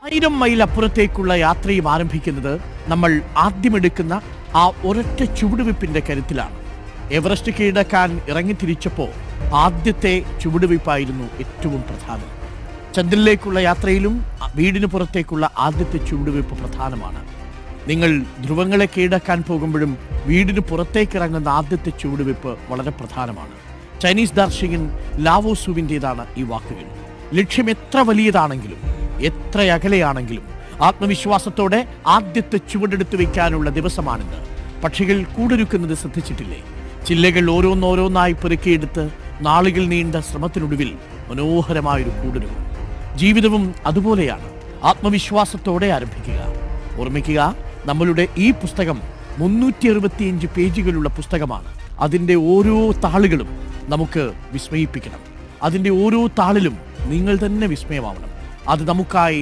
1000 mile അപ്പുറത്തേക്കുള്ള യാത്രയും ആരംഭിക്കുന്നത് നമ്മൾ ആദ്യമെടുക്കുന്ന ആ ഒരൊറ്റ ചുവടുവെപ്പിന്റെ കരുത്തിലാണ്. എവറസ്റ്റ് കീഴടക്കാൻ ഇറങ്ങിത്തിരിച്ചപ്പോൾ ആദ്യത്തെ ചുവടുവെപ്പായിരുന്നു ഏറ്റവും പ്രധാനം. ചന്ദ്രനിലേക്കുള്ള യാത്രയിലും വീടിന് പുറത്തേക്കുള്ള ആദ്യത്തെ ചുവടുവെപ്പ് പ്രധാനമാണ്. നിങ്ങൾ ധ്രുവങ്ങളെ കീഴടക്കാൻ പോകുമ്പോഴും വീടിന് പുറത്തേക്കിറങ്ങുന്ന ആദ്യത്തെ ചുവടുവെപ്പ് വളരെ പ്രധാനമാണ്. ചൈനീസ് ദാർശനികൻ ലാവോ സുവിൻ്റെതാണ് ഈ വാക്കുകൾ. ലക്ഷ്യം എത്ര വലിയതാണെങ്കിലും എത്ര അകലെയാണെങ്കിലും ആത്മവിശ്വാസത്തോടെ ആദ്യത്തെ ചുവടെടുത്ത് വയ്ക്കാനുള്ള ദിവസമാണിന്ന്. പക്ഷികൾ കൂടൊരുക്കുന്നത് ശ്രദ്ധിച്ചിട്ടില്ലേ? ചില്ലകൾ ഓരോന്നോരോന്നായി പെറുക്കിയെടുത്ത് നാളുകൾ നീണ്ട ശ്രമത്തിനൊടുവിൽ മനോഹരമായൊരു കൂടൊരുക്കും. ജീവിതവും അതുപോലെയാണ്. ആത്മവിശ്വാസത്തോടെ ആരംഭിക്കുക. ഓർമ്മിക്കുക, നമ്മളുടെ ഈ പുസ്തകം 365 പേജുകളുള്ള പുസ്തകമാണ്. അതിൻ്റെ ഓരോ താളുകളും നമുക്ക് വിസ്മയിപ്പിക്കണം. അതിൻ്റെ ഓരോ താളിലും നിങ്ങൾ തന്നെ വിസ്മയമാവണം. അത് നമുക്കായി